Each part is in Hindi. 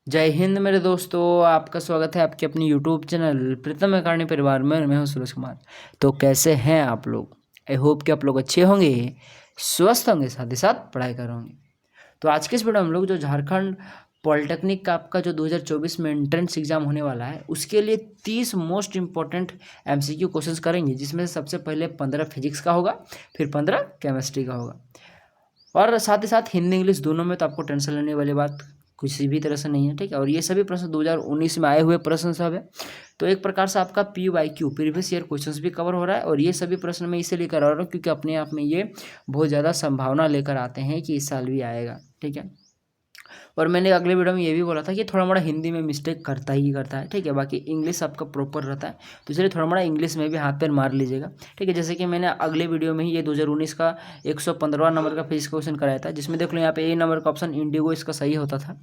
जय हिंद मेरे दोस्तों, आपका स्वागत है आपके अपनी यूट्यूब चैनल प्रीतम अकादमी परिवार में। मैं हूं सूरज कुमार। तो कैसे हैं आप लोग? आई होप कि आप लोग अच्छे होंगे, स्वस्थ होंगे, साथ ही साथ पढ़ाई कर होंगे। तो आज के इस वीडियो में हम लोग जो झारखंड पॉलिटेक्निक का आपका जो 2024 में एंट्रेंस एग्जाम होने वाला है उसके लिए 30 मोस्ट इंपॉर्टेंट एमसीक्यू क्वेश्चंस करेंगे, जिसमें से सबसे पहले 15 फिजिक्स का होगा, फिर 15 केमिस्ट्री का होगा। और साथ ही साथ हिंदी इंग्लिश दोनों में तो आपको टेंशन लेने वाली बात किसी भी तरह से नहीं है, ठीक है। और ये सभी प्रश्न 2019 में आए हुए प्रश्न सब है। तो एक प्रकार से आपका PYQ प्रीवियस ईयर क्वेश्चंस भी कवर हो रहा है। और ये सभी प्रश्न मैं इसे लेकर आ रहा हूँ क्योंकि अपने आप में ये बहुत ज़्यादा संभावना लेकर आते हैं कि इस साल भी आएगा, ठीक है। और मैंने अगले वीडियो में ये भी बोला था कि थोड़ा मोड़ा हिंदी में मिस्टेक करता ही करता है, ठीक है। बाकी इंग्लिश आपका प्रॉपर रहता है, तो इसलिए थोड़ा मोड़ा इंग्लिश में भी हाथ पैर मार लीजिएगा, ठीक है। जैसे कि मैंने अगले वीडियो में ही ये 2019 का 115वां नंबर का फिजिक्स क्वेश्चन कराया था, जिसमें देख लो यहाँ पे ए नंबर का ऑप्शन इंडिगो इसका सही होता था।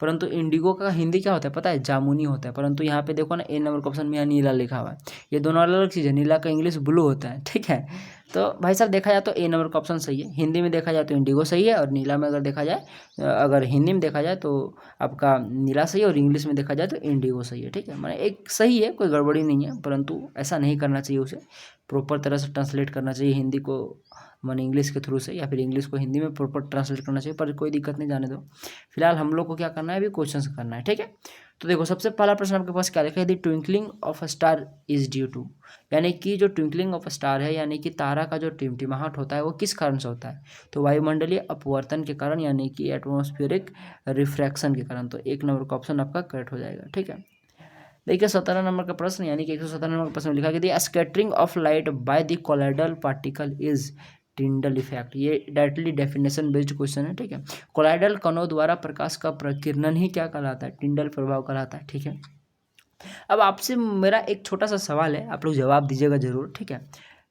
परंतु इंडिगो का हिंदी क्या होता है पता है? जामुनी होता है। परंतु यहाँ पे देखो ना, ए नंबर का ऑप्शन में यहाँ नीला लिखा हुआ है। ये दोनों अलग अलग चीज़ है। नीला का इंग्लिश ब्लू होता है, ठीक है। तो भाई साहब देखा जाए तो ए नंबर का ऑप्शन सही है। हिंदी में देखा जाए तो इंडिगो सही है, और नीला में अगर देखा जाए, अगर हिंदी में देखा जाए तो आपका नीला सही है, और इंग्लिश में देखा जाए तो इंडिगो सही है, ठीक है। मैंने एक सही है, कोई गड़बड़ी नहीं है, परंतु ऐसा नहीं करना चाहिए। उसे प्रॉपर तरह से ट्रांसलेट करना चाहिए हिंदी को मैंने इंग्लिश के थ्रू से, या फिर इंग्लिश को हिंदी में प्रॉपर ट्रांसलेट करना चाहिए। पर कोई दिक्कत नहीं, जाने दो। फिलहाल हम लोग को क्या करना है, अभी क्वेश्चन करना है, ठीक है। तो देखो सबसे पहला प्रश्न आपके पास क्या लिखा है, the twinkling of a star is due to, यानी कि जो ट्विंकलिंग ऑफ अ स्टार है, यानी कि तारा का जो टिमटिमाहट होता है वो किस कारण से होता है? तो वायुमंडलीय अपवर्तन के कारण, यानी कि एटमॉस्फेरिक रिफ्रैक्शन के कारण। तो एक नंबर का ऑप्शन आपका करेक्ट हो जाएगा, ठीक है। देखिए 17 नंबर का प्रश्न, यानी कि 117 नंबर का प्रश्न में लिखा कि the scattering of light by the colloidal particle is Tyndall effect. ये डायरेक्टली डेफिनेशन बेस्ड क्वेश्चन है, ठीक है। कोलाइडल कणों द्वारा प्रकाश का प्रकीर्णन ही क्या कहलाता है? टिंडल प्रभाव कहलाता है, ठीक है। अब आपसे मेरा एक छोटा सा सवाल है, आप लोग जवाब दीजिएगा जरूर, ठीक है।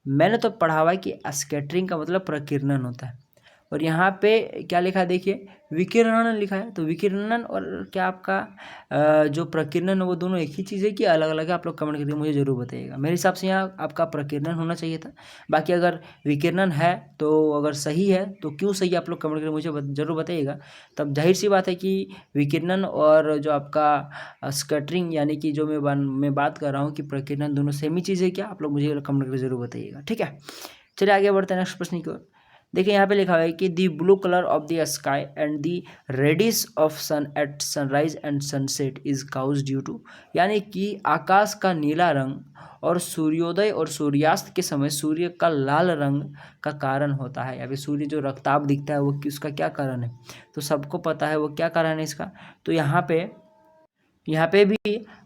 मैंने तो पढ़ा हुआ है कि स्कैटरिंग का मतलब प्रकीर्णन होता है, और यहाँ पे क्या लिखा है देखिए, विकिरणन लिखा है। तो विकिरणन और क्या आपका जो प्रकीर्णन है वो दोनों एक ही चीज़ है कि अलग अलग है? आप लोग कमेंट करके मुझे ज़रूर बताइएगा। मेरे हिसाब से यहाँ आपका प्रकीर्णन होना चाहिए था। बाकी अगर विकिरणन है तो अगर सही है तो क्यों सही है, आप लोग कमेंट करके मुझे ज़रूर बताइएगा। तब जाहिर सी बात है कि विकिरणन और जो आपका स्कैटरिंग, यानी कि जो मैं बात कर रहा हूँ कि प्रकीर्णन, दोनों सेम ही चीज़ है क्या? आप लोग मुझे कमेंट करके ज़रूर बताइएगा, ठीक है। चलिए आगे बढ़ते हैं नेक्स्ट प्रश्न की ओर। देखिए यहाँ पे लिखा हुआ है कि the blue colour of the sky and the reddish of sun at sunrise and sunset is cause due to, यानी कि आकाश का नीला रंग और सूर्योदय और सूर्यास्त के समय सूर्य का लाल रंग का कारण होता है, या फिर सूर्य जो रक्ताभ दिखता है वो उसका क्या कारण है? तो सबको पता है वो क्या कारण है इसका। तो यहाँ पे भी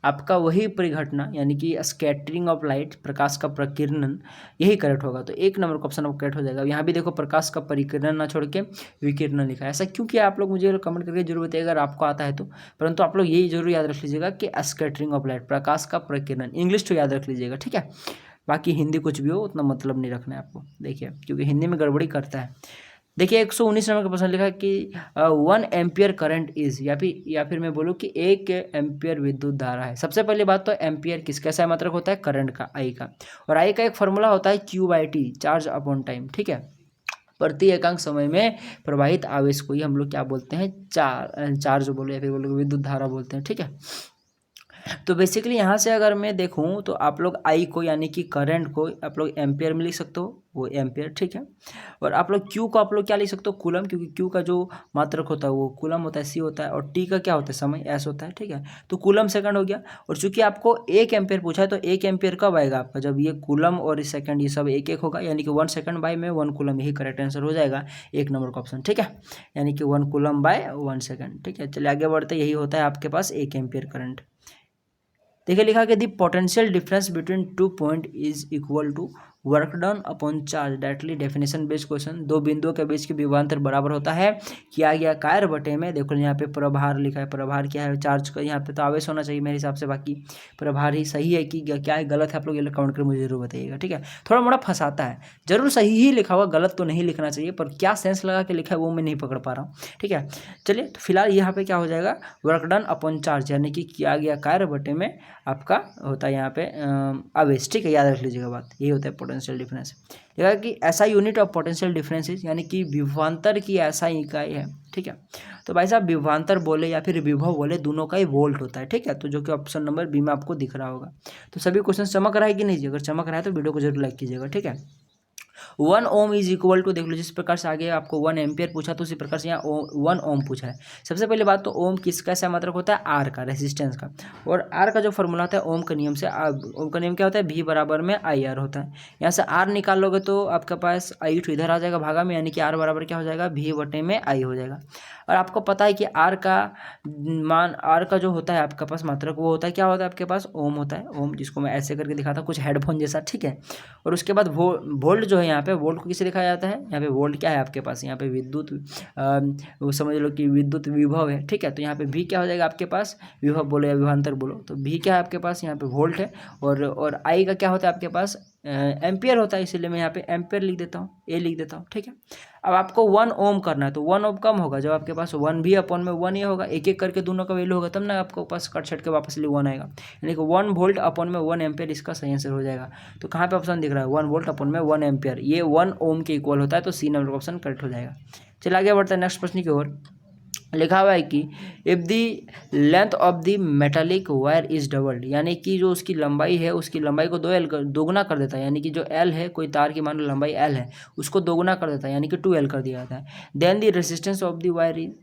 आपका वही परिघटना, यानी कि स्कैटरिंग ऑफ लाइट, प्रकाश का प्रकीर्णन, यही करेक्ट होगा। तो एक नंबर का ऑप्शन आपको करेक्ट हो जाएगा। यहाँ भी देखो प्रकाश का परिकीर्णन ना छोड़ के विकिरण लिखा है। ऐसा क्यों किया आप लोग मुझे कमेंट करके जरूर बताइएगा अगर आपको आता है तो। परंतु आप लोग यही जरूर याद रख लीजिएगा कि स्कैटरिंग ऑफ लाइट, प्रकाश का प्रकीर्णन, इंग्लिश तो याद रख लीजिएगा, ठीक है। बाकी हिंदी कुछ भी हो उतना मतलब नहीं रखना है आपको, देखिए, क्योंकि हिंदी में गड़बड़ी करता है। देखिए 119 नंबर का प्रश्न लिखा है कि 1 एम्पियर करंट इज, या फिर मैं बोलूँ कि 1 एम्पियर विद्युत धारा है। सबसे पहली बात तो एम्पियर कैसा मात्रक होता है? करंट का, आई का। और आई का एक फॉर्मूला होता है Q/T, चार्ज अपॉन टाइम, ठीक है। प्रति एकांक समय में प्रवाहित आवेश को ही हम लोग क्या बोलते हैं? चार्ज बोलो, या फिर बोलो विद्युत धारा बोलते हैं, ठीक है। तो बेसिकली यहाँ से अगर मैं देखूँ तो आप लोग आई को, यानी कि करंट को, आप लोग एम्पियर में लिख सकते हो, वो एम्पियर, ठीक है। और आप लोग क्यू को आप लोग क्या लिख सकते हो? कूलम, क्योंकि क्यू का जो मात्रक होता है वो कूलम होता है, सी होता है। और टी का क्या होता है? समय, एस होता है, ठीक है। तो कूलम सेकंड हो गया। और चूंकि आपको 1 एम्पियर पूछा है, तो 1 एम्पियर कब आएगा आपका? जब ये कूलम और सेकंड ये सब एक एक होगा, यानी कि 1 सेकंड बाय में 1 कूलम, यही करेक्ट आंसर हो जाएगा, एक नंबर का ऑप्शन, ठीक है। यानी कि 1 कूलम बाय 1 सेकंड, ठीक है। चलिए आगे बढ़ते, यही होता है आपके पास 1 एम्पियर करंट। देखिए लिखा कि the potential difference between 2 point is equal to work done upon charge, directly definition based question. दो बिंदुओं के बीच की विभवांतर बराबर होता है किया गया कार्य बटे में, देखो यहाँ पे प्रभार लिखा है। प्रभार क्या है? चार्ज का। यहाँ पे तो आवेश होना चाहिए मेरे हिसाब से, बाकी प्रभार ही सही है कि क्या है, गलत है? आप लोग ये कमेंट करके मुझे जरूर बताइएगा, ठीक है। थोड़ा मोड़ा फंसाता है, जरूर सही ही लिखा हुआ, गलत तो नहीं लिखना चाहिए, पर क्या सेंस लगा के लिखा है वो मैं नहीं पकड़ पा रहा हूँ, ठीक है। चलिए तो फिलहाल यहाँ पे क्या हो जाएगा? वर्क डन अपॉन चार्ज, यानी कि किया गया कार्य बटे में आपका होता है यहाँ पे आवेश, ठीक है। याद रख लीजिएगा बात, यही होता है पोटेंशियल डिफरेंस। देखा कि SI unit of potential differences यानी कि विभवांतर की SI इकाई है, ठीक है। तो भाई साहब विभवांतर बोले या फिर विभव बोले दोनों का ही वोल्ट होता है, ठीक है। तो जो कि ऑप्शन नंबर बी में आपको दिख रहा होगा। तो सभी क्वेश्चन चमक रहा है कि नहीं? अगर चमक रहा है तो वीडियो को जरूर लाइक कीजिएगा, ठीक है। 1 ओम इज इक्वल टू, देख लो जिस प्रकार से आगे आपको 1 एम्पियर पूछा तो उसी प्रकार से यहाँ 1 ओम पूछा है। सबसे पहले बात तो ओम किसका ऐसा मात्रक होता है? आर का, रेजिस्टेंस का। और आर का जो फॉर्मूला होता है ओम का नियम से, ओम का नियम क्या होता है? V बराबर में IR होता है। यहाँ से आर निकाल लोगे तो आपके पास आई तो इधर आ जाएगा भागा में, यानी कि आर बराबर क्या हो जाएगा? V बटे में I हो जाएगा। और आपको पता है कि आर का मान, आर का जो होता है आपके पास मात्रक वो होता है, क्या होता है आपके पास? ओम होता है, ओम, जिसको मैं ऐसे करके दिखाता हूँ कुछ हेडफोन जैसा, ठीक है। और उसके बाद वोल्ट जो है यहाँ पे, वोल्ट को किसे लिखा जाता है? यहाँ पे वोल्ट क्या है आपके पास? यहाँ पे विद्युत, वो समझ लो कि विद्युत विभव है, ठीक है। तो यहाँ पे भी क्या हो जाएगा आपके पास? विभव बोलो या विभवांतर बोलो, तो भी क्या है आपके पास? यहाँ पे वोल्ट है। और आई का क्या होता है आपके पास? एम्पियर होता है, इसीलिए मैं यहाँ पे एम्पियर लिख देता हूँ, ए लिख देता हूँ, ठीक है। अब आपको 1 ओम करना है तो 1 ओम कम होगा जब आपके पास 1 भी अपॉन में 1 ये होगा, एक एक करके दोनों का वैल्यू होगा तब ना आपको पास कट छट के वापस लिए 1 आएगा, यानी कि 1 वोल्ट अपॉन में 1 एम्पियर इसका सही आंसर हो जाएगा। तो कहाँ पे ऑप्शन दिख रहा है? 1 वोल्ट अपॉन में 1 एम्पियर, ये 1 ओम के इक्वल होता है, तो सी नंबर का ऑप्शन करेक्ट हो जाएगा। चलिए आगे बढ़ते हैं नेक्स्ट प्रश्न की ओर। लिखा हुआ है कि if the length of the metallic wire is doubled, यानी कि जो उसकी लंबाई है उसकी लंबाई को दोगुना कर देता है, यानी कि जो L है, कोई तार की मान लो लंबाई L है उसको दोगुना कर देता है, यानी कि 2L कर दिया जाता है। Then the resistance of the wire is,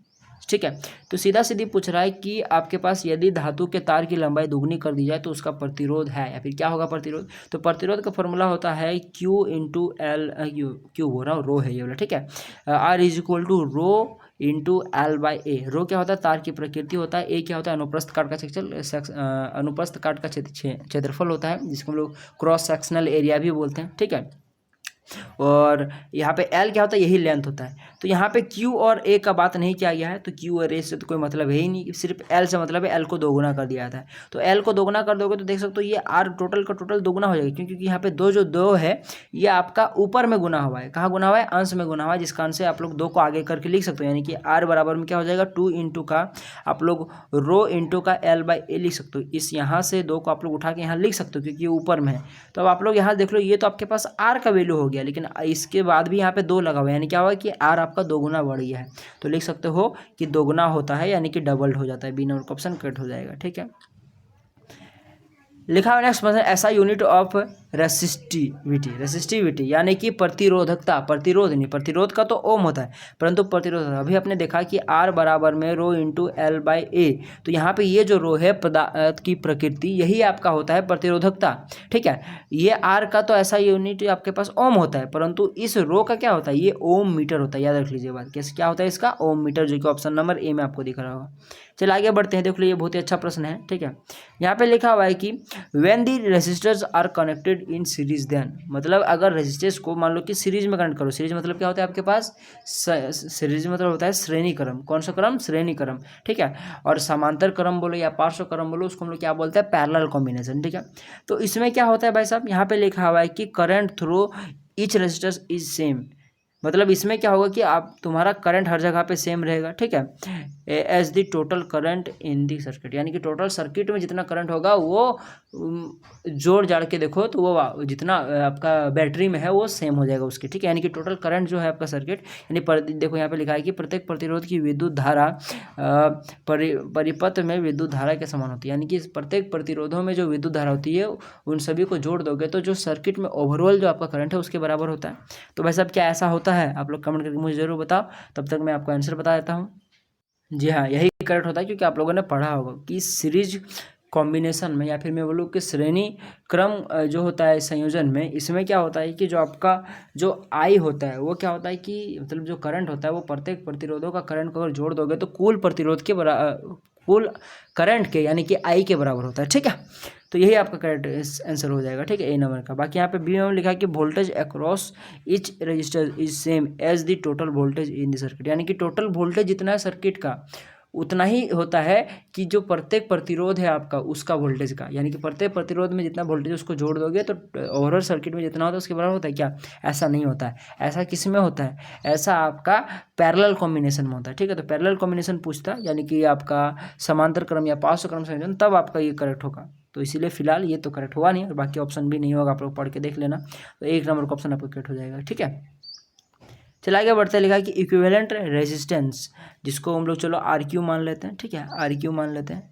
ठीक है। तो सीधा सीधी पूछ रहा है कि आपके पास यदि धातु के तार की लंबाई दुगनी कर दी जाए तो उसका प्रतिरोध है, या फिर क्या होगा प्रतिरोध? तो प्रतिरोध का फॉर्मूला होता है Q इंटू एल, क्यू हो रहा रो है ये वाला, ठीक है। R is equal to rho into L by A. Rho क्या होता है? तार की प्रकृति होता है। ए क्या होता है? अनुप्रस्थ काट का अनुप्रस्थ काट का क्षेत्रफल होता है, जिसको हम लोग क्रॉस सेक्शनल एरिया भी बोलते हैं, ठीक है। और यहाँ पे L क्या होता है? यही लेंथ होता है। तो यहाँ पे Q और A का बात नहीं किया गया है, तो Q और A से तो कोई मतलब है ही नहीं, सिर्फ L से मतलब है, L को दोगुना कर दिया जाता है। तो L को दोगुना कर दोगे तो देख सकते हो ये R टोटल का टोटल दोगुना हो जाएगा, क्योंकि यहाँ पे दो है ये आपका ऊपर में गुना हुआ है। कहाँ गुना हुआ है? अंश में गुना हुआ है, जिसका अंश से आप लोग 2 को आगे करके लिख सकते हो, यानी कि R बराबर में क्या हो जाएगा? 2 इंटू का आप लोग रो इंटू का L बाई ए लिख सकते हो। इस यहाँ से 2 को आप लोग उठा के यहाँ लिख सकते हो, क्योंकि ऊपर में है। तो अब आप लोग यहाँ देख लो, ये तो आपके पास R का वैल्यू हो गया, लेकिन इसके बाद भी यहाँ पे 2 लगा हुआ है, यानी क्या हुआ कि R आपका दोगुना बढ़ गया है। तो लिख सकते हो कि दोगुना होता है, यानी कि डबल्ड हो जाता है। बी नंबर का ऑप्शन करेक्ट हो जाएगा, ठीक है। लिखा हुआ नेक्स्ट प्रश्न, ऐसा यूनिट ऑफ रेसिस्टिविटी यानी कि प्रतिरोधकता, प्रतिरोध नहीं, प्रतिरोध का तो ओम होता है, परंतु प्रतिरोध अभी आपने देखा कि R बराबर में रो इंटू एल बाई ए। तो यहाँ पे ये जो रो है पदार्थ की प्रकृति, यही आपका होता है प्रतिरोधकता, ठीक है। ये R का तो ऐसा यूनिट आपके पास ओम होता है, परंतु इस रो का क्या होता है? ये ओम मीटर होता है, याद रख लीजिए बात। कैसे क्या होता है इसका? ओम मीटर, जो कि ऑप्शन नंबर ए में आपको दिख रहा होगा। चलिए आगे बढ़ते हैं, देख लो ये बहुत ही अच्छा प्रश्न है, ठीक है। यहाँ पे लिखा हुआ है कि when the resistors are connected in series, then मतलब अगर रेजिस्टर्स को मान लो कि सीरीज में कनेक्ट करो। सीरीज मतलब क्या होता है आपके पास? सीरीज मतलब होता है श्रेणी क्रम। कौन सा क्रम? श्रेणी क्रम, ठीक है। और समांतर क्रम बोलो या पार्श्व क्रम बोलो, उसको हम लोग क्या बोलते हैं? पैरेलल कॉम्बिनेशन, ठीक है। तो इसमें क्या होता है भाई साहब? यहाँ पे लिखा हुआ है कि current through each resistor is same, मतलब इसमें क्या होगा कि आप तुम्हारा करंट हर जगह पे सेम रहेगा, ठीक है। As the total current in the circuit, यानी कि टोटल सर्किट में जितना करंट होगा वो जोड़ जाड़ के देखो तो वो जितना आपका बैटरी में है वो सेम हो जाएगा उसकी, ठीक है। यानी कि टोटल करंट जो है आपका सर्किट, यानी देखो यहाँ पे लिखा है कि प्रत्येक प्रतिरोध की विद्युत धारा परिपथ में विद्युत धारा के समान होती है, यानी कि प्रत्येक प्रतिरोधों में जो विद्युत धारा होती है उन सभी को जोड़ दोगे तो जो सर्किट में ओवरऑल जो आपका करंट है उसके बराबर होता है। तो भाई साहब क्या ऐसा होता है? आप लोग कमेंट करके मुझे जरूर बताओ, तब तक मैं आपको आंसर बता देता हूँ। जी हाँ, यही करेक्ट होता है, क्योंकि आप लोगों ने पढ़ा होगा कि सीरीज कॉम्बिनेशन में या फिर मैं बोलूँ कि श्रेणी क्रम जो होता है संयोजन में, इसमें क्या होता है कि जो आपका जो आई होता है वो क्या होता है कि मतलब जो करंट होता है वो प्रत्येक प्रतिरोधों का करंट को अगर जोड़ दोगे तो कुल प्रतिरोध के कुल करंट के यानी कि आई के बराबर होता है, ठीक है। तो यही आपका करेक्ट आंसर हो जाएगा, ठीक है, ए नंबर का। बाकी यहाँ पे बी में लिखा है कि voltage across each resistor is same as the total voltage in the circuit, यानी कि टोटल वोल्टेज जितना है सर्किट का उतना ही होता है कि जो प्रत्येक प्रतिरोध है आपका उसका वोल्टेज का, यानी कि प्रत्येक प्रतिरोध में जितना वोल्टेज उसको जोड़ दोगे तो ओवरऑल सर्किट में जितना होता है उसके बराबर होता है क्या? ऐसा नहीं होता है। ऐसा किस में होता है? ऐसा आपका पैरेलल कॉम्बिनेशन में होता है, ठीक है। तो पैरेलल कॉम्बिनेशन पूछता है, यानी कि आपका समांतर क्रम या पार्श्व क्रम संयोजन, तब आपका ये करेक्ट होगा, तो इसीलिए फिलहाल ये तो करेक्ट हुआ नहीं और बाकी ऑप्शन भी नहीं होगा, आप लोग पढ़ के देख लेना। तो 1 नंबर का ऑप्शन आपको करेक्ट हो जाएगा। ठीक है, चला आगे बढ़ते लिखा है कि इक्विवेलेंट रेजिस्टेंस, जिसको हम लोग चलो आर क्यू मान लेते हैं। ठीक है, आर क्यू मान लेते हैं,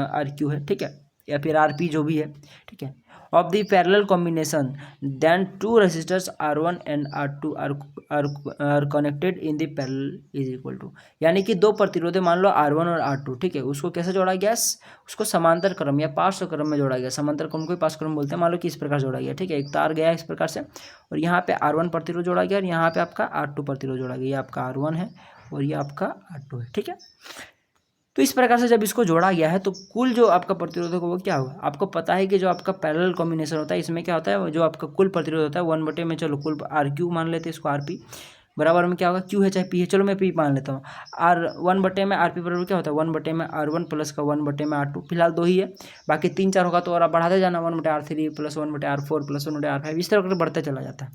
आर क्यू है। ठीक है, या फिर आर पी जो भी है। ठीक है, of the parallel combination then two resistors R1 and R2 are connected in the parallel is equal to, यानी कि दो प्रतिरोधे मान लो R1 और R2। ठीक है, उसको कैसे जोड़ा गया, उसको समांतर क्रम या पार्श्व क्रम में जोड़ा गया। समांतर क्रम को पार्श्व क्रम बोलते हैं। मान लो कि इस प्रकार जोड़ा गया। ठीक है, एक तार गया इस प्रकार से और यहाँ पे R1 प्रतिरोध जोड़ा गया और यहाँ पे आपका R2 प्रतिरोध जोड़ा गया। ये आपका R1 है और ये आपका R2 है। ठीक है, तो इस प्रकार से जब इसको जोड़ा गया है तो कुल जो आपका प्रतिरोधक वो क्या होगा, आपको पता है कि जो आपका पैरेलल कॉम्बिनेशन होता है इसमें क्या होता है, जो आपका कुल प्रतिरोध होता है 1 में चलो कुल आर क्यू मान लेते हैं इसको, आर पी बराबर में क्या होगा, क्यू है चाहे पी है, चलो मैं पी मान लेता हूँ। R1 में आर पी बराबर क्या होता है 1 में R1 प्लस का 1 में R2, फिलहाल 2 ही है, बाकी 3 4 होगा तो और आप बढ़ाते जाना 1/R3 plus 1/R4 plus 1/R5, इस तरह करके बढ़ते चला जाता है।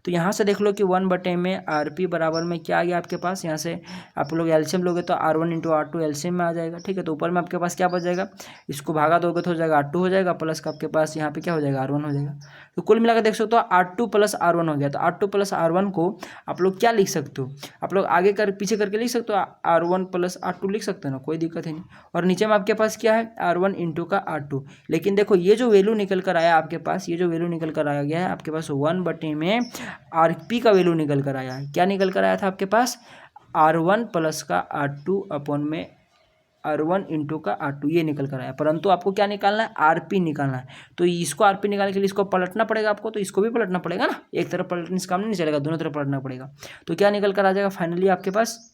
तो यहाँ से देख लो कि 1 में आर पी बराबर में क्या आ गया आपके पास, यहाँ से आप लोग एलसीएम लोगे तो R1 × R2 एलसीएम में आ जाएगा। ठीक है, तो ऊपर में आपके पास क्या बच जाएगा, इसको भागा दोगे तो हो जाएगा R2 हो जाएगा, प्लस का आपके पास यहाँ पे क्या हो जाएगा R1 हो जाएगा। तो कुल मिलाकर देख सकते हो R2 + R1 हो गया। तो R2 + R1 को आप लोग क्या लिख सकते हो, आप लोग आगे कर पीछे करके लिख सकते हो, R1 + R2 लिख सकते हो ना, कोई दिक्कत है नहीं। और नीचे में आपके पास क्या है R1 × R2। लेकिन देखो ये जो वैल्यू निकल कर आया आपके पास, ये जो वैल्यू निकल कर आया गया है आपके पास 1 में RP का वैल्यू निकल कर आया है। क्या निकल कर आया था आपके पास, R1 + का R2 अपॉन में R1 × का R2 ये निकल कर आया। परंतु आपको क्या निकालना है, RP निकालना है। तो इसको RP निकालने के लिए इसको पलटना पड़ेगा आपको, तो इसको भी पलटना पड़ेगा ना, एक तरफ पलटने से काम नहीं चलेगा, दोनों तरफ पलटना पड़ेगा। तो क्या निकल कर आ जाएगा फाइनली आपके पास,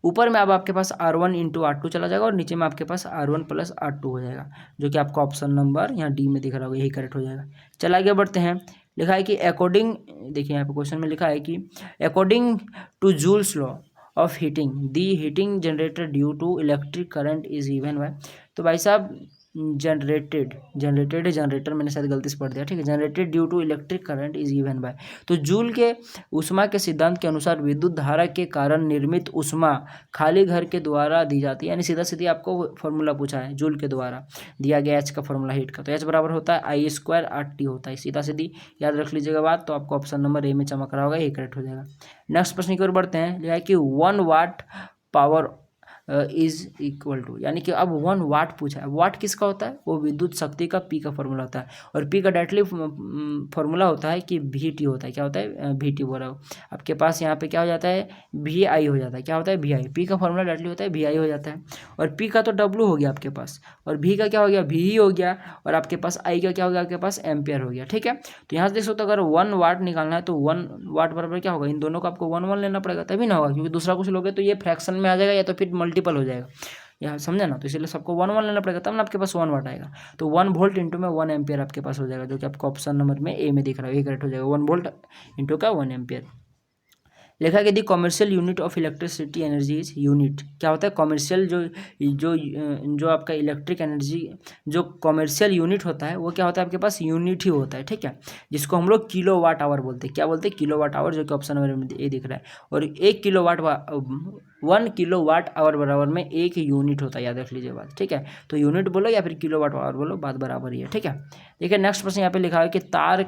ऊपर में अब आपके पास R1 × R2 चला जाएगा और नीचे में आपके पास R1 + R2 हो जाएगा, जो कि आपका ऑप्शन नंबर यहाँ डी में दिख रहा होगा, यही करेक्ट हो जाएगा। चला आगे बढ़ते हैं, लिखा है कि अकॉर्डिंग, देखिए यहाँ पे क्वेश्चन में लिखा है कि according to Joule's law of heating the heating generated due to electric current is given by, तो भाई साहब जनरेटर मैंने शायद गलती से पढ़ दिया। ठीक है, generated due to electric current is given by, तो जूल के उष्मा के सिद्धांत के अनुसार विद्युत धारा के कारण निर्मित उष्मा खाली घर के द्वारा दी जाती है। यानी सीधा सीधी आपको फॉर्मूला पूछा है, जूल के द्वारा दिया गया एच का फॉर्मूला हीट का, तो एच बराबर होता है I² RT होता है, सीधा सीधी याद रख लीजिएगा बात। तो आपको ऑप्शन नंबर ए में चमक रहा होगा, ये करेक्ट हो जाएगा। नेक्स्ट प्रश्न की ओर बढ़ते हैं, लिखा है कि 1 watt power is equal to, यानी कि अब 1 वाट पूछा है। वाट किसका होता है, वो विद्युत शक्ति का पी का फॉर्मूला होता है और पी का डायरेक्टली फॉर्मूला होता है कि VT होता है। क्या होता है, VT बोला आपके पास यहाँ पे क्या हो जाता है, VI हो जाता है। क्या होता है, VI, पी का फॉर्मूला डायरेक्टली होता है VI हो जाता है। और पी का तो W हो गया आपके पास, और V का क्या हो गया, VE हो गया, और आपके पास I का क्या हो गया आपके पास, एम्पियर हो गया। ठीक है, तो यहाँ से देख सकते हो अगर 1 वाट निकालना है तो 1 वाट बराबर क्या होगा, इन दोनों को आपको 1 1 लेना पड़ेगा, तभी ना होगा, क्योंकि दूसरा कुछ लोगे तो ये फ्रैक्शन में आ जाएगा या तो फिर मल्टीपल हो जाएगा, यहाँ समझे ना। तो इसलिए सबको 1 1 लेना पड़ेगा, तब ना आपके पास 1 वाट आएगा। तो 1 वोल्ट इंटू में 1 एम्पियर आपके पास हो जाएगा, जो कि आपको ऑप्शन नंबर में ए में दिख रहा है, ये करेक्ट हो जाएगा। 1 वोल्ट इंटू का 1 एम्पियर। लिखा कि the commercial unit of electricity energy is unit. क्या होता है कॉमर्शियल, जो आपका इलेक्ट्रिक एनर्जी जो कॉमर्शियल यूनिट होता है वो क्या होता है आपके पास, यूनिट ही होता है। ठीक है, जिसको हम लोग किलोवाट आवर बोलते हैं। क्या बोलते हैं, किलोवाट आवर, जो कि ऑप्शन नंबर में ये दिख रहा है। और 1 किलोवाट आवर बराबर में 1 यूनिट होता है, याद रख लीजिए बात। ठीक है, तो यूनिट बोलो या फिर किलोवाट आवर बोलो, बात बराबर ही है। ठीक है, देखिए नेक्स्ट प्रश्न यहाँ पे लिखा है कि तार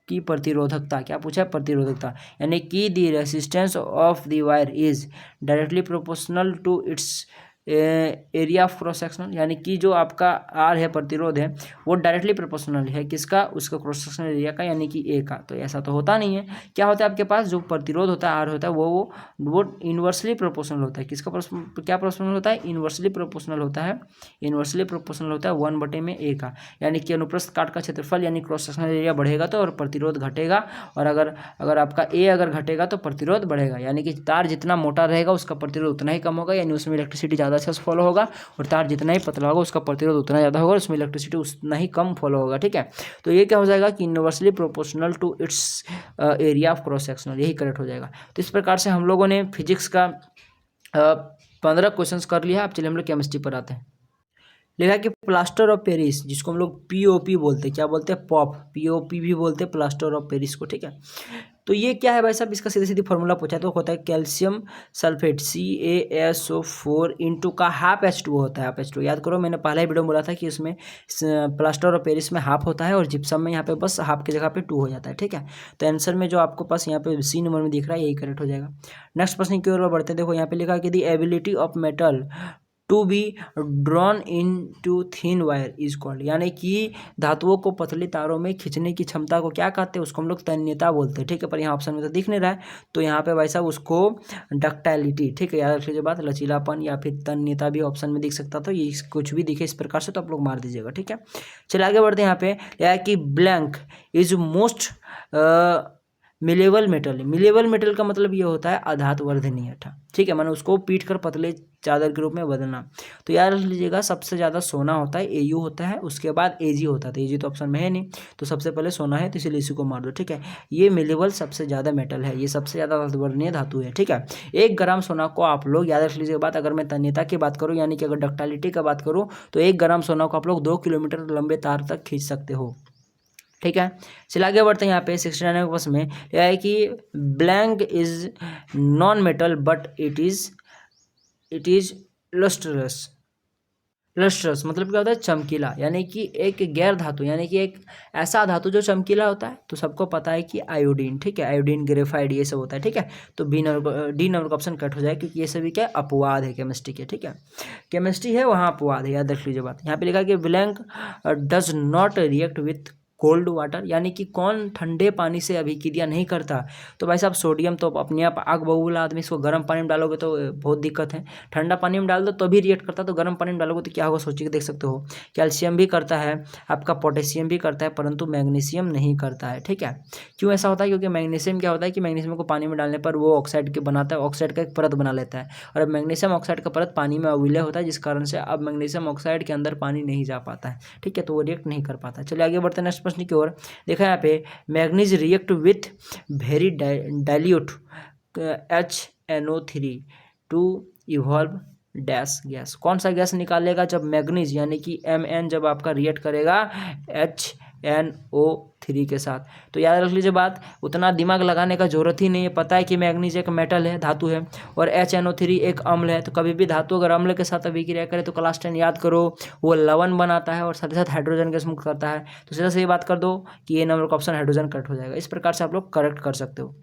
की प्रतिरोधकता, क्या पूछा है, प्रतिरोधकता, यानी कि the resistance of the wire is directly proportional to its area of cross sectional, यानी कि जो आपका आर है, प्रतिरोध है, वो डायरेक्टली प्रोपोर्शनल है किसका, उसका क्रॉस सेक्शनल एरिया का, यानी कि ए का। तो ऐसा तो होता नहीं है। क्या होता है आपके पास, जो प्रतिरोध होता है आर होता है वो इन्वर्सली प्रोपोर्शनल होता है। किसका क्या प्रोपोर्शनल होता है, इन्वर्सली प्रोपोर्शनल होता है, इन्वर्सली प्रोपोर्शनल होता है 1 में ए का। यानी कि अनुप्रस्थ काट का क्षेत्रफल यानी क्रॉस सेक्शनल एरिया बढ़ेगा तो और प्रतिरोध घटेगा, और अगर आपका ए अगर घटेगा तो प्रतिरोध बढ़ेगा। यानी कि तार जितना मोटा रहेगा उसका प्रतिरोध उतना ही कम होगा, यानी उसमें इलेक्ट्रिसिटी ज़्यादा अच्छा फॉलो होगा, और तार जितना ही पतला होगा उसका प्रतिरोध उतना ज़्यादा होगा, उसमें इलेक्ट्रिसिटी उतना ही कम फॉलो होगा। ठीक है, तो ये क्या हो जाएगा कि inversely proportional to its area of cross sectional, यही करेक्ट हो जाएगा। तो इस प्रकार से हम लोगों ने फिजिक्स का 15 क्वेश्चंस कर लिया। अब चलिए हम लोग केमिस्ट्री पर आते हैं। लिखा कि प्लास्टर ऑफ पेरिस, जिसको हम लोग POP बोलते हैं, क्या बोलते हैं, पॉप, POP भी बोलते हैं प्लास्टर ऑफ पेरिस को। ठीक है, तो ये क्या है भाई साहब, इसका सीधी सीधी फॉर्मूला पूछा तो होता है कैल्शियम सल्फेट CaSO4 इंटू का हाफ H2 होता है, हाफ H2। याद करो मैंने पहला ही वीडियो में बोला था कि इसमें प्लास्टर और पेरिस में हाफ होता है और जिप्सम में यहाँ पे बस हाफ की जगह पे 2 हो जाता है, ठीक है। तो आंसर में जो आपको पास यहाँ पे C नंबर में दिख रहा है यही करेक्ट हो जाएगा। नेक्स्ट प्रश्न की ओर बढ़ते, देखो यहाँ पे लिखा कि the ability of metal to be drawn into thin wire is called, यानी कि धातुओं को पतली तारों में खींचने की क्षमता को क्या कहते हैं, उसको हम लोग तन्यता बोलते हैं, ठीक है। पर यहाँ ऑप्शन में तो दिख नहीं रहा है, तो यहाँ पे भाई साहब उसको डक्टाइलिटी, ठीक है, याद रख लीजिए बात, लचीलापन या फिर तन्यता भी ऑप्शन में दिख सकता था। ये कुछ भी दिखे इस प्रकार से तो आप लोग मार दीजिएगा, ठीक है। चलिए आगे बढ़ते हैं। यहाँ पे यह कि blank is most malleable metal, malleable metal का मतलब ये होता है अधातुवर्धनीय, ठीक है, माने उसको पीट कर पतले चादर के रूप में बदलना। तो याद रख लीजिएगा सबसे ज़्यादा सोना होता है, AU होता है, उसके बाद AG होता है। तो AG तो ऑप्शन में है नहीं, तो सबसे पहले सोना है, तो इसीलिए इसी को मार दो, ठीक है। ये मिलेबल सबसे ज़्यादा मेटल है, ये सबसे ज़्यादा अधातुवर्धनीय धातु है, ठीक है। 1 ग्राम सोना को आप लोग याद रख लीजिएगा बात, अगर मैं तन्यता की बात करूँ यानी कि अगर डक्टालिटी का बात करूँ तो 1 ग्राम सोना को आप लोग 2 किलोमीटर लंबे तार तक खींच सकते हो, ठीक है। चलिए आगे बढ़ते हैं। यहाँ पे 69 क्वेश्चन में यह है कि blank is non metal but it is lustrous, lustrous मतलब क्या होता है, चमकीला, यानी कि एक गैर धातु, यानी कि एक ऐसा धातु जो चमकीला होता है। तो सबको पता है कि आयोडीन, ठीक है, आयोडीन, ग्रेफाइड, ये सब होता है, ठीक है। तो डी नंबर का ऑप्शन कट हो जाए, क्योंकि ये सभी क्या अपवाद है केमिस्ट्री के, ठीक है। केमिस्ट्री है वहाँ अपवाद है, याद रख लीजिए बात। यहाँ पे लिखा कि blank does not react with cold water, यानी कि कौन ठंडे पानी से अभिक्रिया नहीं करता। तो भाई साहब सोडियम तो अपने आप आग बबूला आदमी, इसको गर्म पानी में डालोगे तो बहुत दिक्कत है, ठंडा पानी में डाल दो तो भी रिएक्ट करता, तो गर्म पानी में डालोगे तो क्या होगा सोच के देख सकते हो। कैल्शियम भी करता है, आपका पोटेशियम भी करता है, परंतु मैग्नीशियम नहीं करता है, ठीक है। क्यों ऐसा होता है, क्योंकि मैग्नीशियम क्या होता है कि मैग्नीशियम को पानी में डालने पर वो ऑक्साइड के बनाता है, ऑक्साइड का एक परत बना लेता है, और अब मैग्नीशियम ऑक्साइड का परत पानी में अविलय होता है, जिस कारण से अब मैग्नीशियम ऑक्साइड के अंदर पानी नहीं जा पाता है, ठीक है, तो वो रिएक्ट नहीं कर पाता। चलिए आगे बढ़ते हैं नेक्स्ट प्रश्न की ओर। देखा यहाँ पे manganese react with very dilute HNO3 to evolve dash gas, कौन सा गैस निकालेगा जब मैग्नीज यानी कि Mn जब आपका रिएक्ट करेगा HNO3 के साथ। तो याद रख लीजिए बात, उतना दिमाग लगाने का जरूरत ही नहीं है, पता है कि मैग्नीज एक मेटल है, धातु है, और HNO3 एक अम्ल है। तो कभी भी धातु अगर अम्ल के साथ अभिक्रिया करे तो क्लास 10 याद करो, वो लवण बनाता है और साथ ही साथ हाइड्रोजन गैस मुक्त करता है। तो सीधा सही बात कर दो कि ये नंबर का ऑप्शन हाइड्रोजन कट हो जाएगा। इस प्रकार से आप लोग करेक्ट कर सकते हो।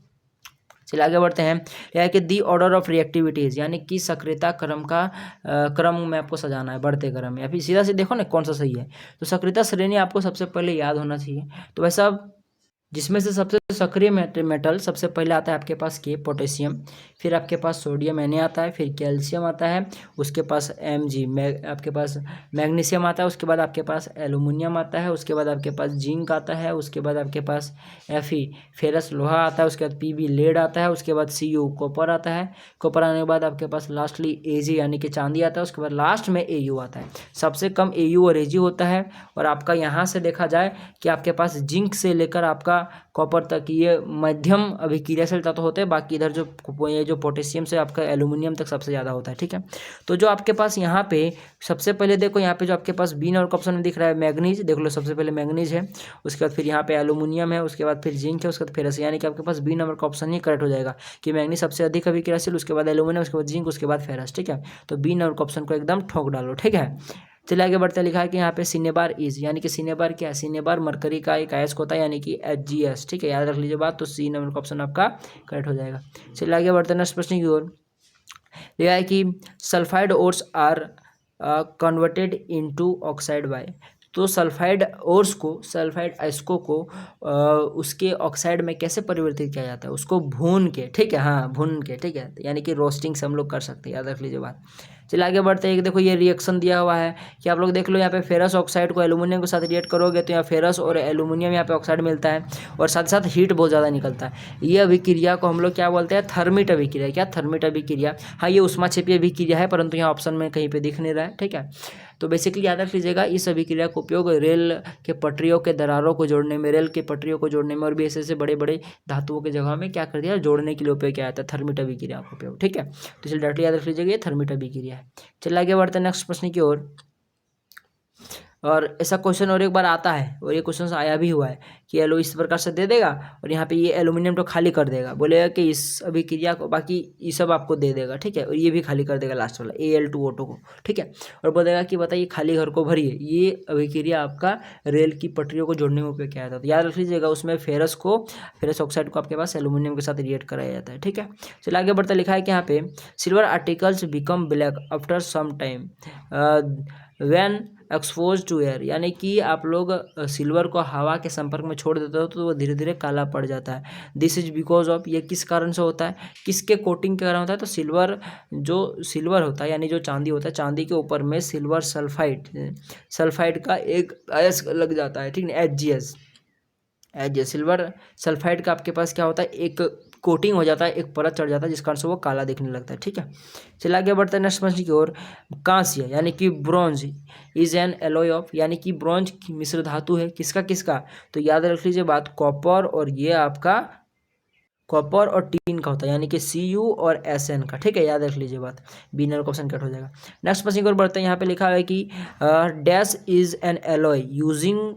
चलिए आगे बढ़ते हैं। यह है कि दी ऑर्डर ऑफ रिएक्टिविटीज़, यानी कि सक्रियता क्रम का क्रम में आपको सजाना है, बढ़ते क्रम में, या फिर सीधा से देखो ना कौन सा सही है। तो सक्रियता श्रेणी आपको सबसे पहले याद होना चाहिए। तो वैसा जिसमें से सबसे सक्रिय मेटल सबसे पहले आता है आपके पास के पोटेशियम, फिर आपके पास सोडियम Na आता है, फिर कैल्शियम आता है, उसके पास Mg आपके पास मैग्नीशियम आता है, उसके बाद आपके पास एल्युमिनियम आता है, उसके बाद आपके पास जिंक आता है, उसके बाद आपके पास Fe फेरस लोहा आता है, उसके बाद Pb लेड आता है, उसके बाद Cu कॉपर आता है, कॉपर आने के बाद आपके पास लास्टली Ag यानी कि चांदी आता है, उसके बाद लास्ट में Au आता है। सबसे कम Au और Ag होता है। और आपका यहाँ से देखा जाए कि आपके पास जिंक से लेकर आपका कॉपर तक ये मध्यम अभिक्रियाशील तत्व होते हैं, बाकी इधर जो पोटेशियम से आपका एल्युमिनियम तक सबसे ज़्यादा होता है, ठीक है। तो जो आपके पास यहाँ पे सबसे पहले देखो, यहाँ पे जो आपके पास बी नंबर ऑप्शन में दिख रहा है मैग्नीज, देख लो सबसे पहले मैग्नीज है, उसके बाद फिर यहाँ पे एल्युमिनियम है, उसके बाद फिर जिंक है, उसके बाद फेरस, यानी कि आपके पास बी नंबर का ऑप्शन ही करेक्ट हो जाएगा कि मैग्नीज सबसे अधिक अभिक्रियाशील, उसके बाद एल्युमिनियम, उसके बाद जिंक, उसके बाद फेरस, ठीक है। तो बी नंबर का ऑप्शन को एकदम ठोक डालो, ठीक है। चलिए आगे बढ़ते, लिखा है कि यहाँ पे सिनेबार इज, यानी कि सिनेबार क्या है, सिनेबार मरकरी का एक अयस्क होता है, यानी कि HgS, ठीक है, याद रख लीजिए बात। तो सी नंबर का ऑप्शन आपका करेक्ट हो जाएगा। चलिए आगे बढ़ते हैं नेक्स्ट प्रश्न की ओर। लिखा है कि sulphide ores are converted into oxide by, तो सल्फाइड ओर्स को, सल्फाइड अयस्कों को उसके ऑक्साइड में कैसे परिवर्तित किया जाता है, उसको भून के, ठीक है, हाँ भून के, ठीक है, यानी कि रोस्टिंग से हम लोग कर सकते हैं, याद रख लीजिए बात। चलिए आगे बढ़ते हैं। देखो ये रिएक्शन दिया हुआ है कि आप लोग देख लो, यहाँ पे फेरस ऑक्साइड को एल्युमिनियम के साथ रिएक्ट करोगे तो यहाँ फेरस और एल्युमिनियम यहाँ पे ऑक्साइड मिलता है, और साथ साथ हीट बहुत ज़्यादा निकलता है। ये अभिक्रिया को हम लोग क्या बोलते हैं, थर्मिट अभिक्रिया। क्या थर्मिट अभिक्रिया, हाँ ये ऊष्माक्षेपी अभिक्रिया है, परंतु यहाँ ऑप्शन में कहीं पे दिख नहीं रहा है, ठीक है। तो बेसिकली याद रख लीजिएगा, इस अभिक्रिया का उपयोग रेल के पटरियों के दरारों को जोड़ने में, रेल के पटरियों को जोड़ने में, और भी ऐसे बड़े बड़े धातुओं की जगह में क्या कर दिया, जोड़ने के लिए उपयोग किया जाता है, थर्मिट अभिक्रिया का उपयोग, ठीक है। तो चलिए डायरेक्टली याद रख लीजिएगा ये थर्मिट अभिक्रिया है। चलिए आगे बढ़ते हैं नेक्स्ट प्रश्न की ओर। और ऐसा क्वेश्चन और एक बार आता है, और ये क्वेश्चन आया भी हुआ है कि एलो इस प्रकार से दे देगा और यहाँ पे ये एल्यूमिनियम तो खाली कर देगा, बोलेगा कि इस अभिक्रिया को बाकी ये सब आपको दे देगा, ठीक है, और ये भी खाली कर देगा लास्ट वाला Al2O2 को, ठीक है, और बोलेगा कि बताइए खाली घर को भरिए। ये अभिक्रिया आपका रेल की पटरियों को जोड़ने में उपयोग किया जाता है। तो याद रख लीजिएगा, उसमें फेरस ऑक्साइड को आपके पास एल्यूमिनियम के साथ रिएक्ट कराया जाता है, ठीक है। चलिए आगे बढ़ते, लिखा है कि यहाँ पे silver articles become black after some time when expose to air, यानी कि आप लोग सिल्वर को हवा के संपर्क में छोड़ देते हो तो वो धीरे धीरे काला पड़ जाता है। दिस इज बिकॉज ऑफ, ये किस कारण से होता है, किसके कोटिंग के कारण होता है, तो सिल्वर होता है, यानी जो चांदी होता है, चांदी के ऊपर में सिल्वर सल्फाइड का एक अयस्क लग जाता है, ठीक है, एच सिल्वर सल्फाइड का आपके पास क्या होता है, एक कोटिंग हो जाता है, एक परत चढ़ जाता है, जिस कारण से वो काला दिखने लगता है, ठीक है। चलिए आगे बढ़ते हैं नेक्स्ट प्रश्न की ओर। कांस्य यानी कि bronze is an alloy of, यानी कि ब्रॉन्ज मिश्र धातु है, किसका, तो याद रख लीजिए बात, कॉपर और ये आपका कॉपर और टीन का होता है, यानी कि Cu और Sn का, ठीक है, याद रख लीजिए बात, बी नंबर ऑप्शन कट हो जाएगा। नेक्स्ट प्रश्न की ओर बढ़ते हैं। यहाँ पे लिखा है कि dash is an alloy using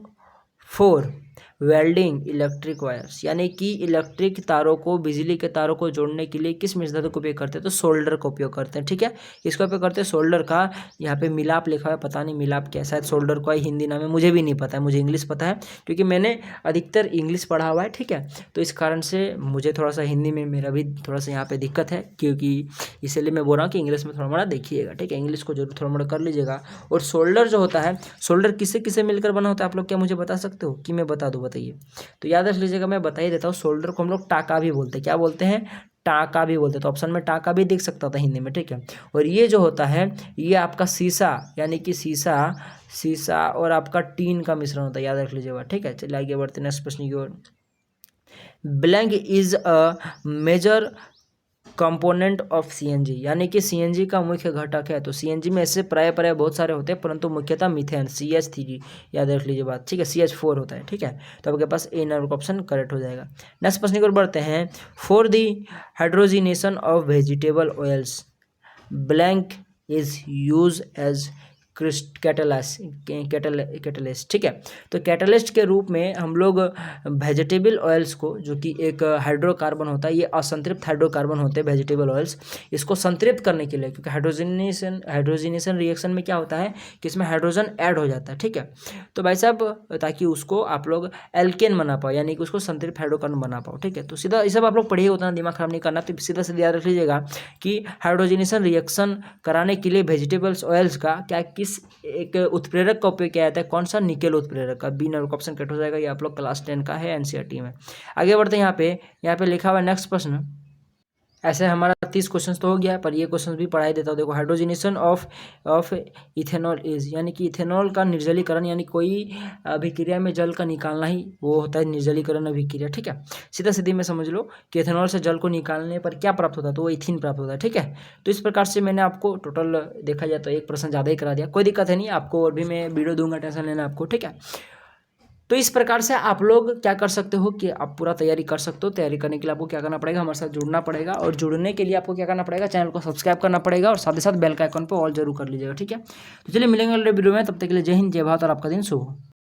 for welding electric wires, यानी कि इलेक्ट्रिक तारों को, बिजली के तारों को जोड़ने के लिए किस मिश्र धातु का उपयोग करते हैं, तो सोल्डर का उपयोग करते हैं, ठीक है, इसका उपयोग करते हैं सोल्डर का। यहाँ पे मिलाप लिखा है, पता नहीं मिलाप क्या, शायद सोल्डर का ही हिंदी नाम है, मुझे भी नहीं पता है, मुझे इंग्लिश पता है क्योंकि मैंने अधिकतर इंग्लिश पढ़ा हुआ है, ठीक है, तो इस कारण से मुझे थोड़ा सा हिंदी में मेरा भी थोड़ा सा यहाँ पे दिक्कत है, क्योंकि इसलिए मैं बोल रहा हूँ कि इंग्लिश में थोड़ा मोड़ा देखिएगा, ठीक है, इंग्लिश को जरूर थोड़ा मोड़ा कर लीजिएगा। और सोल्डर जो होता है, सोल्डर किससे किससे मिलकर बना होता है, आप लोग क्या मुझे बता सकते हो कि मैं बता दूँ, बताइए। तो याद रख लीजिएगा, मैं बता ही देता हूँ, सोल्डर को हम लोग टाका भी बोलते हैं, क्या बोलते हैं, टाका भी बोलते हैं, तो ऑप्शन में टाका भी दिख सकता था हिंदी में, ठीक है। और ये जो होता है, ये आपका सीसा, यानी कि सीसा और आपका टीन का मिश्रण होता है, याद रख लीजिएगा, ठीक है। चलिए आगे बढ़ते हैं नेक्स्ट प्रश्न की ओर। Blank is a major component of CNG, यानी कि सीएनजी का मुख्य घटक है, तो सीएनजी में ऐसे प्राय बहुत सारे होते हैं, परंतु मुख्यतः मीथेन CH3, याद रख लीजिए बात, ठीक है, CH4 होता है, ठीक है, तो आपके पास ए नंबर ऑप्शन करेक्ट हो जाएगा। नेक्स्ट प्रश्न की ओर बढ़ते हैं। For the hydrogenation of vegetable oils blank is use as catalyst, ठीक है, तो कैटलिस्ट के रूप में हम लोग वेजिटेबल ऑयल्स को, जो कि एक हाइड्रोकार्बन होता है, ये असंतृप्त हाइड्रोकार्बन होते हैं वेजिटेबल ऑयल्स, इसको संतृप्त करने के लिए, क्योंकि हाइड्रोजनेशन रिएक्शन में क्या होता है कि इसमें हाइड्रोजन ऐड हो जाता है, ठीक है, तो भाई साहब ताकि उसको आप लोग एल्केन बना पाओ, यानी कि उसको संतृप्त हाइड्रोकार्बन बना पाओ, ठीक है, तो सीधा ये सब आप लोग पढ़िए, उतना दिमाग खराब नहीं करना, तो सीधा याद रख लीजिएगा कि हाइड्रोजनेशन रिएक्शन कराने के लिए वेजिटेबल्स ऑयल्स का क्या एक उत्प्रेरक का उपयोग किया जाता है, कौन सा, निकेल उत्प्रेरक का, बी नंबर ऑप्शन कट हो जाएगा, ये आप लोग क्लास 10 का है, एनसीईआरटी में। आगे बढ़ते हैं, यहाँ पे लिखा हुआ है नेक्स्ट प्रश्न। ऐसे हमारा 30 क्वेश्चन तो हो गया, पर ये क्वेश्चन भी पढ़ाई देता हूँ। देखो, हाइड्रोजनेशन ऑफ इथेनॉल इज, यानी कि इथेनॉल का निर्जलीकरण, यानी कोई अभिक्रिया में जल का निकालना ही वो होता है निर्जलीकरण अभिक्रिया, ठीक है, सीधा सीधी में समझ लो कि इथेनॉल से जल को निकालने पर क्या प्राप्त होता है, तो वो इथिन प्राप्त होता है, ठीक है। तो इस प्रकार से मैंने आपको टोटल देखा जाए तो एक प्रश्न ज़्यादा ही करा दिया, कोई दिक्कत है नहीं, आपको और भी मैं वीडियो दूंगा, टेंशन लेना आपको, ठीक है। तो इस प्रकार से आप लोग क्या कर सकते हो कि आप पूरा तैयारी कर सकते हो। तैयारी करने के लिए आपको क्या करना पड़ेगा, हमारे साथ जुड़ना पड़ेगा, और जुड़ने के लिए आपको क्या करना पड़ेगा, चैनल को सब्सक्राइब करना पड़ेगा, और साथ ही साथ बेल का आइकन पर ऑल जरूर कर लीजिएगा, ठीक है। तो चलिए मिलेंगे अगले वीडियो में, तब तक के लिए जय हिंद, जय भारत, और आपका दिन शुभ हो।